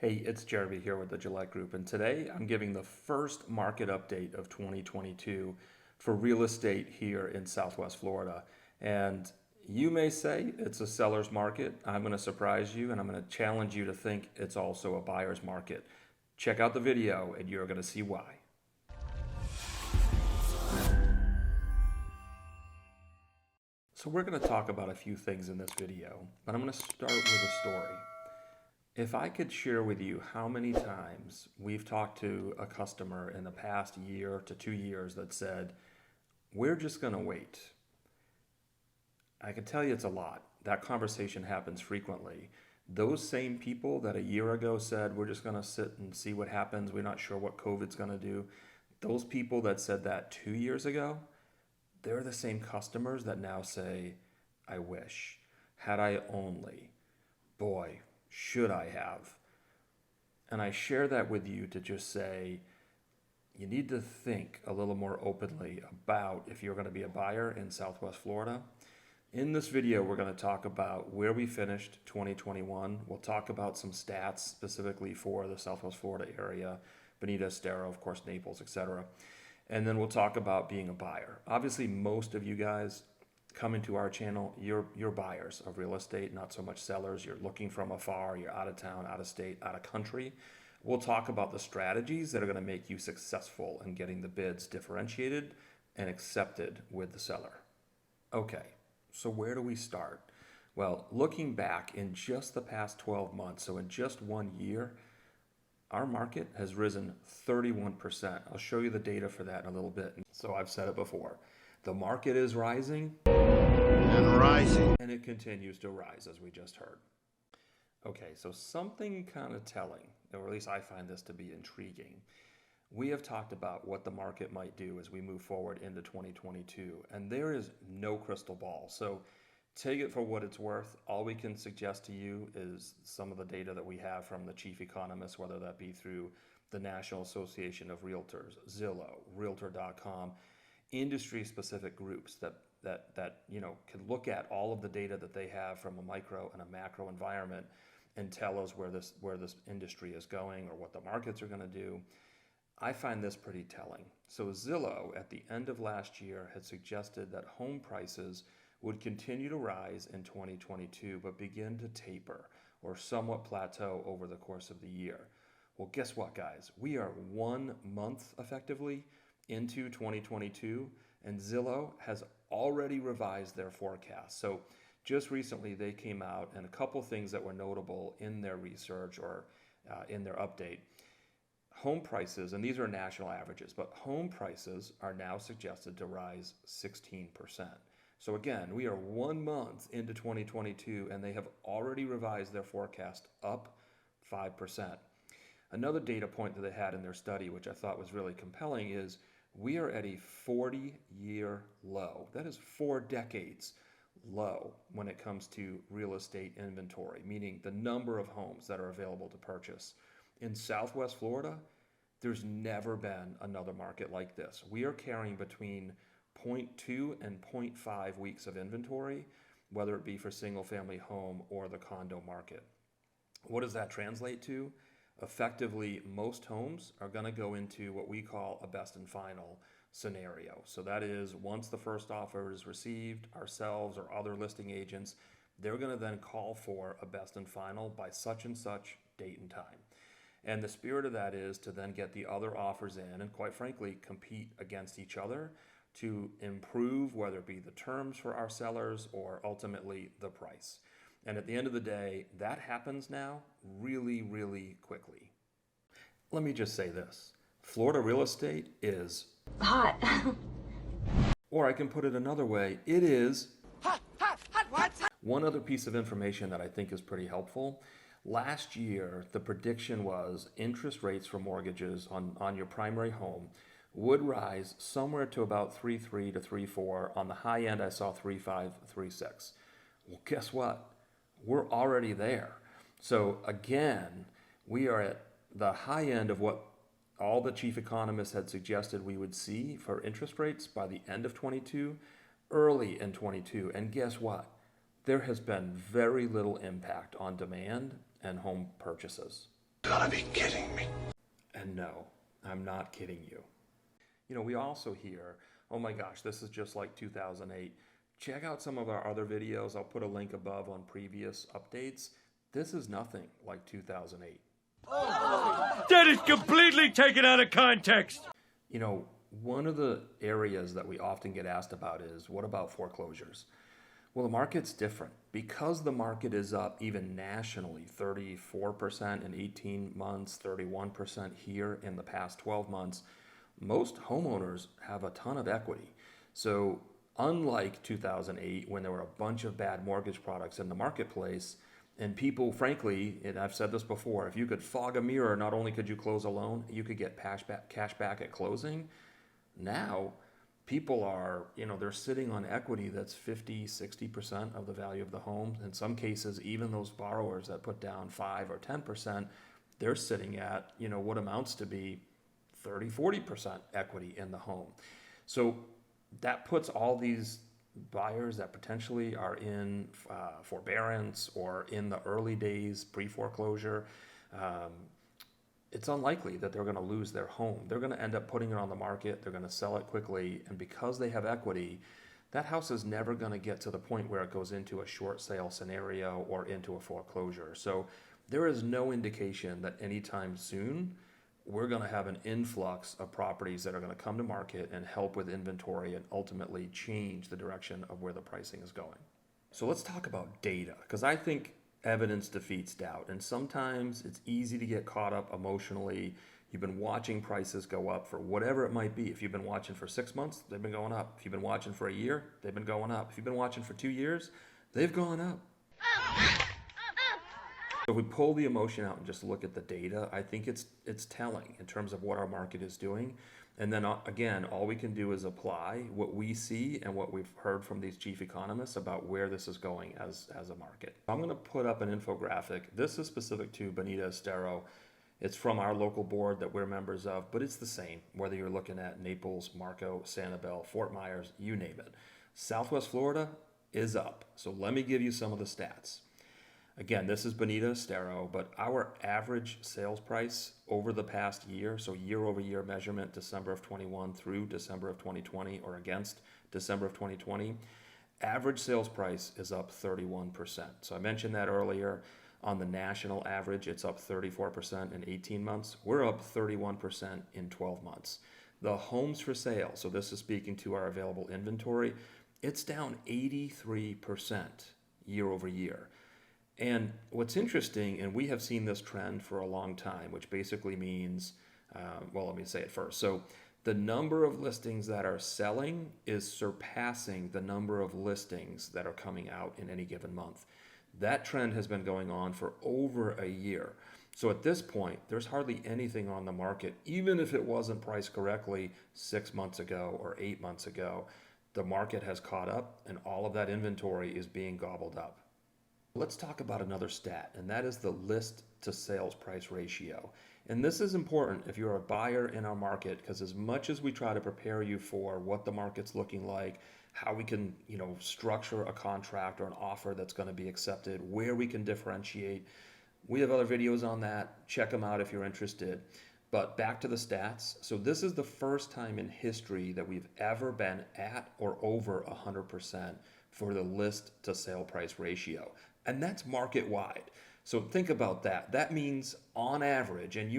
Hey, it's Jeremy here with the Guillette Group, and today I'm giving the first market update of 2022 for real estate here in Southwest Florida. And you may say it's a seller's market. I'm going to surprise you, and I'm going to challenge you to think it's also a buyer's market. Check out the video, and you're going to see why. So we're going to talk about a few things in this video, but I'm going to start with a story. If I could share with you how many times we've talked to a customer in the past year to 2 years that said, we're just going to wait. I can tell you it's a lot. That conversation happens frequently. Those same people that a year ago said, we're just going to sit and see what happens, we're not sure what COVID's going to do. Those people that said that 2 years ago, they're the same customers that now say, I wish, had I only, boy, should I have? And I share that with you to just say, you need to think a little more openly about if you're going to be a buyer in Southwest Florida. In this video, we're going to talk about where we finished 2021. We'll talk about some stats specifically for the Southwest Florida area, Bonita, Estero, of course, Naples, etc. And then we'll talk about being a buyer. Obviously, most of you guys coming to our channel, you're buyers of real estate, not so much sellers. You're looking from afar, you're out of town, out of state, out of country. We'll talk about the strategies that are going to make you successful in getting the bids differentiated and accepted with the seller. Okay, so where do we start? Well, looking back in just the past 12 months, so in just 1 year, our market has risen 31%. I'll show you the data for that in a little bit. So I've said it before. The market is rising and rising, and it continues to rise, as we just heard. Okay, so something kind of telling, or at least I find this to be intriguing. We have talked about what the market might do as we move forward into 2022, and there is no crystal ball. So take it for what it's worth. All we can suggest to you is some of the data that we have from the chief economists, whether that be through the National Association of Realtors, Zillow, Realtor.com, industry-specific groups that can look at all of the data that they have from a micro and a macro environment and tell us where this industry is going or what the markets are going to do. I find this pretty telling. So Zillow at the end of last year had suggested that home prices would continue to rise in 2022 but begin to taper or somewhat plateau over the course of the year. Well, guess what, guys? We are 1 month effectively into 2022, and Zillow has already revised their forecast. So just recently they came out, and a couple things that were notable in their research or in their update. Home prices, and these are national averages, but home prices are now suggested to rise 16%. So again, we are 1 month into 2022, and they have already revised their forecast up 5%. Another data point that they had in their study, which I thought was really compelling, is we are at a 40-year low. That is 4 decades low when it comes to real estate inventory, meaning the number of homes that are available to purchase. In Southwest Florida, there's never been another market like this. We are carrying between 0.2 and 0.5 weeks of inventory, whether it be for single-family home or the condo market. What does that translate to? Effectively, most homes are going to go into what we call a best and final scenario. So that is, once the first offer is received, ourselves or other listing agents, they're going to then call for a best and final by such and such date and time. And the spirit of that is to then get the other offers in and, quite frankly, compete against each other to improve, whether it be the terms for our sellers or ultimately the price. And at the end of the day, that happens now really, really quickly. Let me just say this. Florida real estate is hot. Or I can put it another way, it is hot, what? One other piece of information that I think is pretty helpful. Last year, the prediction was interest rates for mortgages on your primary home would rise somewhere to about 3.3 to 3.4. On the high end, I saw 3.5, 3.6. Well, guess what? We're already there. So again, we are at the high end of what all the chief economists had suggested we would see for interest rates by the end of 22, early in 22. And guess what? There has been very little impact on demand and home purchases. Gotta be kidding me. And no, I'm not kidding you. You know, we also hear, oh my gosh, this is just like 2008. Check out some of our other videos. I'll put a link above on previous updates. This is nothing like 2008. That is completely taken out of context. You know, one of the areas that we often get asked about is, what about foreclosures? Well, the market's different. Because the market is up even nationally, 34% in 18 months, 31% here in the past 12 months, most homeowners have a ton of equity. So unlike 2008, when there were a bunch of bad mortgage products in the marketplace, and people, frankly, and I've said this before, if you could fog a mirror, not only could you close a loan, you could get cash back at closing. Now, people are, they're sitting on equity that's 50, 60% of the value of the home. In some cases, even those borrowers that put down 5 or 10%, they're sitting at, what amounts to be 30, 40% equity in the home. So that puts all these buyers that potentially are in forbearance or in the early days pre-foreclosure, it's unlikely that they're going to lose their home. They're going to end up putting it on the market. They're going to sell it quickly. And because they have equity, that house is never going to get to the point where it goes into a short sale scenario or into a foreclosure. So there is no indication that anytime soon we're going to have an influx of properties that are going to come to market and help with inventory and ultimately change the direction of where the pricing is going. So let's talk about data, because I think evidence defeats doubt. And sometimes it's easy to get caught up emotionally. You've been watching prices go up for whatever it might be. If you've been watching for 6 months, they've been going up. If you've been watching for a year, they've been going up. If you've been watching for 2 years, they've gone up. If we pull the emotion out and just look at the data, I think it's telling in terms of what our market is doing. And then again, all we can do is apply what we see and what we've heard from these chief economists about where this is going as a market. I'm going to put up an infographic. This is specific to Bonita Estero. It's from our local board that we're members of, but it's the same, whether you're looking at Naples, Marco, Sanibel, Fort Myers, you name it. Southwest Florida is up. So let me give you some of the stats. Again, this is Bonita Estero, but our average sales price over the past year, so year-over-year measurement, December of 21 through December of 2020, or against December of 2020, average sales price is up 31%. So I mentioned that earlier. On the national average, it's up 34% in 18 months. We're up 31% in 12 months. The homes for sale, so this is speaking to our available inventory, it's down 83% year over year. And what's interesting, and we have seen this trend for a long time, which basically means, let me say it first. So the number of listings that are selling is surpassing the number of listings that are coming out in any given month. That trend has been going on for over a year. So at this point, there's hardly anything on the market, even if it wasn't priced correctly 6 months ago or 8 months ago. The market has caught up, and all of that inventory is being gobbled up. Let's talk about another stat, and that is the list to sales price ratio. And this is important if you're a buyer in our market, because as much as we try to prepare you for what the market's looking like, how we can, structure a contract or an offer that's going to be accepted, where we can differentiate, we have other videos on that. Check them out if you're interested. But back to the stats. So this is the first time in history that we've ever been at or over 100% for the list to sale price ratio. And that's market wide. So think about that. That means on average, and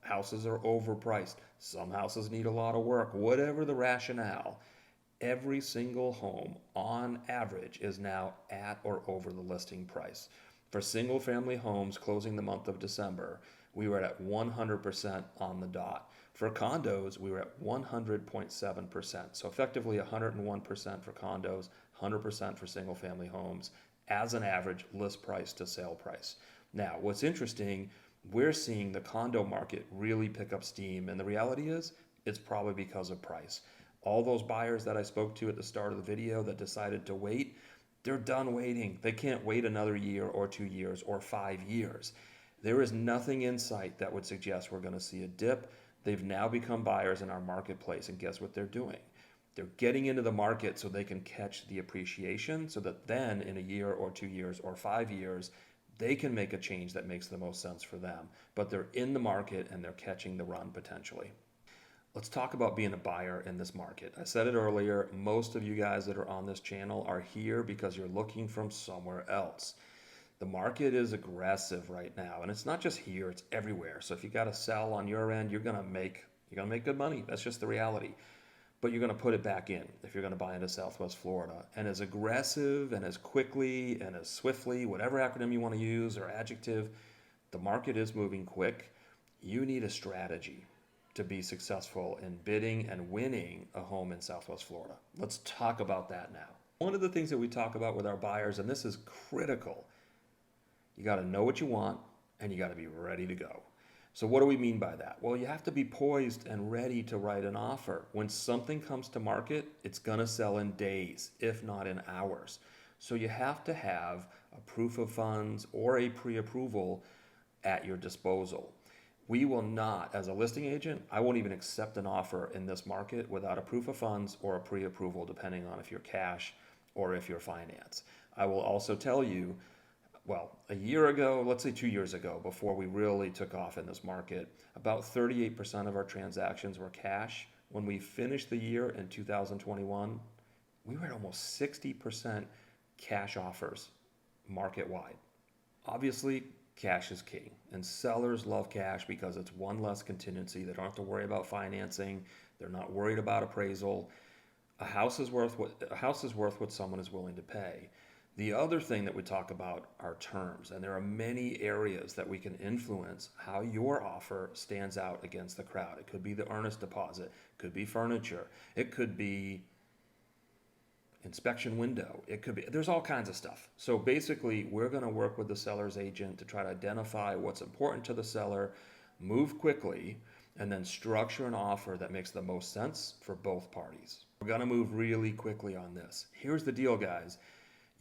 houses are overpriced. Some houses need a lot of work, whatever the rationale. Every single home on average is now at or over the listing price. For single family homes closing the month of December, we were at 100% on the dot. For condos, we were at 100.7%. So effectively 101% for condos, 100% for single family homes as an average list price to sale price. Now, what's interesting, we're seeing the condo market really pick up steam. And the reality is, it's probably because of price. All those buyers that I spoke to at the start of the video that decided to wait, they're done waiting. They can't wait another year or 2 years or 5 years. There is nothing in sight that would suggest we're going to see a dip. They've now become buyers in our marketplace, and guess what they're doing? They're getting into the market so they can catch the appreciation, so that then in a year or 2 years or 5 years, They can make a change that makes the most sense for them, but they're in the market and they're catching the run potentially. Let's talk about being a buyer in this market. I said it earlier, most of you guys that are on this channel are here because you're looking from somewhere else. The market is aggressive right now, and it's not just here, it's everywhere. So if you got to sell on your end, you're going to make good money. That's just the reality. But you're going to put it back in if you're going to buy into Southwest Florida. And as aggressive and as quickly and as swiftly, whatever acronym you want to use or adjective, the market is moving quick. You need a strategy to be successful in bidding and winning a home in Southwest Florida. Let's talk about that now. One of the things that we talk about with our buyers, and this is critical, you got to know what you want and you got to be ready to go. So what do we mean by that? Well, you have to be poised and ready to write an offer. When something comes to market, it's going to sell in days, if not in hours. So you have to have a proof of funds or a pre-approval at your disposal. We will not, as a listing agent, I won't even accept an offer in this market without a proof of funds or a pre-approval, depending on if you're cash or if you're finance. I will also tell you, well, a year ago, let's say 2 years ago, before we really took off in this market, about 38% of our transactions were cash. When we finished the year in 2021, we were at almost 60% cash offers market-wide. Obviously, cash is king, and sellers love cash because it's one less contingency. They don't have to worry about financing. They're not worried about appraisal. A house is worth what someone is willing to pay. The other thing that we talk about are terms, and there are many areas that we can influence how your offer stands out against the crowd. It could be the earnest deposit, it could be furniture, it could be inspection window, it could be, there's all kinds of stuff. So basically, we're going to work with the seller's agent to try to identify what's important to the seller, move quickly, and then structure an offer that makes the most sense for both parties. We're going to move really quickly on this. Here's the deal, guys.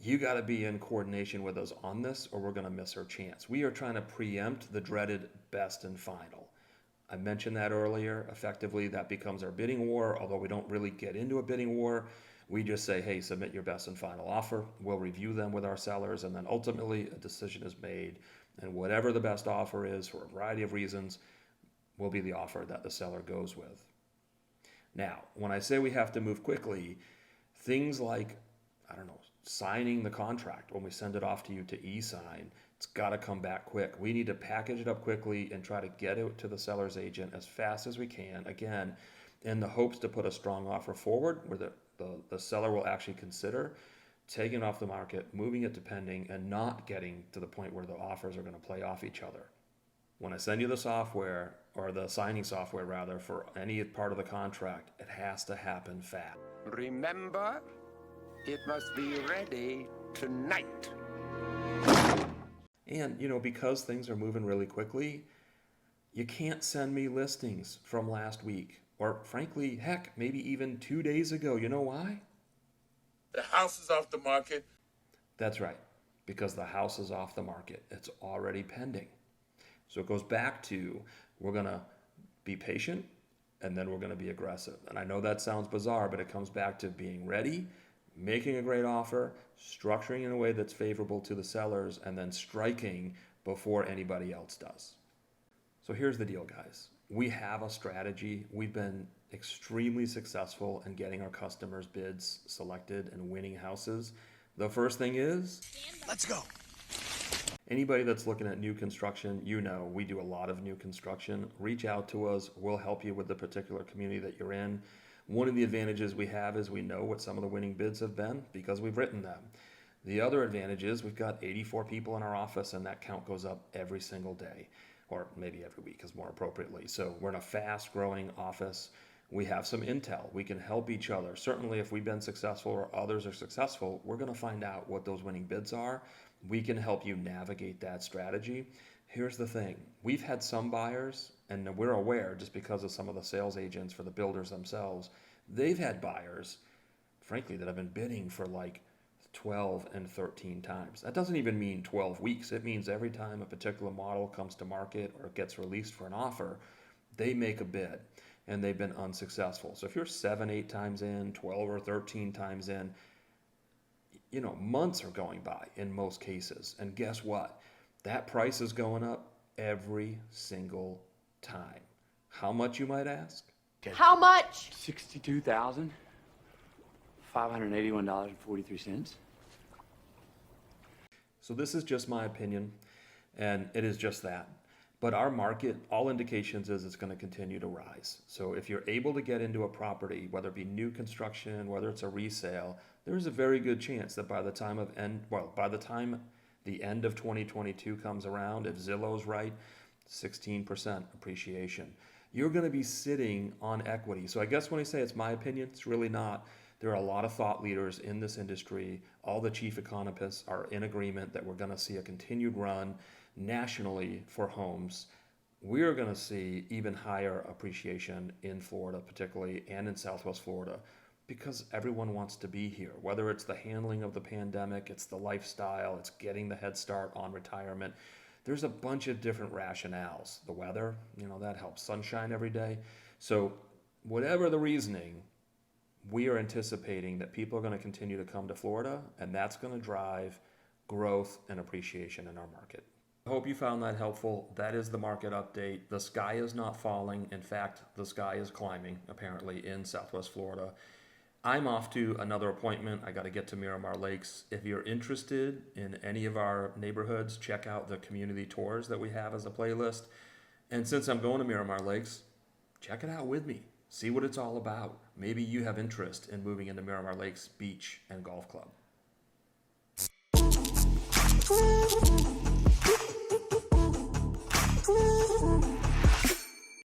You got to be in coordination with us on this or we're going to miss our chance. We are trying to preempt the dreaded best and final. I mentioned that earlier. Effectively, that becomes our bidding war, although we don't really get into a bidding war. We just say, hey, submit your best and final offer. We'll review them with our sellers, and then ultimately a decision is made. And whatever the best offer is for a variety of reasons will be the offer that the seller goes with. Now, when I say we have to move quickly, things like, I don't know, signing the contract when we send it off to you to e-sign, it's got to come back quick. We need to package it up quickly and try to get it to the seller's agent as fast as we can, again, in the hopes to put a strong offer forward where the seller will actually consider taking it off the market, moving it to pending, and not getting to the point where the offers are going to play off each other. When I send you the software, or the signing software rather, for any part of the contract, it has to happen fast. Remember, it must be ready tonight. And, because things are moving really quickly, you can't send me listings from last week. Or frankly, heck, maybe even 2 days ago. You know why? The house is off the market. That's right. Because the house is off the market. It's already pending. So it goes back to, we're going to be patient and then we're going to be aggressive. And I know that sounds bizarre, but it comes back to being ready, making a great offer, structuring in a way that's favorable to the sellers, and then striking before anybody else does. So here's the deal, guys. We have a strategy. We've been extremely successful in getting our customers' bids selected and winning houses. The first thing is, Let's go. anybody that's looking at new construction, we do a lot of new construction. Reach out to us. We'll help you with the particular community that you're in. One of the advantages we have is we know what some of the winning bids have been because we've written them. The other advantage is we've got 84 people in our office, and that count goes up every single day, or maybe every week is more appropriately. So we're in a fast-growing office. We have some intel. We can help each other. Certainly if we've been successful or others are successful, we're going to find out what those winning bids are. We can help you navigate that strategy. Here's the thing. We've had some buyers, and we're aware just because of some of the sales agents for the builders themselves, they've had buyers, frankly, that have been bidding for like 12 and 13 times. That doesn't even mean 12 weeks. It means every time a particular model comes to market or gets released for an offer, they make a bid, and they've been unsuccessful. So if you're 7, 8 times in, 12 or 13 times in, months are going by in most cases. And guess what? That price is going up every single time. How much, you might ask? How much? $62,581.43. So this is just my opinion, and it is just that. But our market, all indications is it's going to continue to rise. So if you're able to get into a property, whether it be new construction, whether it's a resale, there's a very good chance that by the time the end of 2022 comes around, if Zillow's right, 16% appreciation. You're going to be sitting on equity. So I guess when I say it's my opinion, it's really not. There are a lot of thought leaders in this industry. All the chief economists are in agreement that we're going to see a continued run nationally for homes. We're going to see even higher appreciation in Florida, particularly, and in Southwest Florida, because everyone wants to be here. Whether it's the handling of the pandemic, it's the lifestyle, it's getting the head start on retirement. There's a bunch of different rationales. The weather, that helps. Sunshine every day. So whatever the reasoning, we are anticipating that people are going to continue to come to Florida, and that's going to drive growth and appreciation in our market. I hope you found that helpful. That is the market update. The sky is not falling. In fact, the sky is climbing, apparently, in Southwest Florida. I'm off to another appointment. I got to get to Miramar Lakes. If you're interested in any of our neighborhoods, check out the community tours that we have as a playlist. And since I'm going to Miramar Lakes, check it out with me. See what it's all about. Maybe you have interest in moving into Miramar Lakes Beach and Golf Club. Thank you.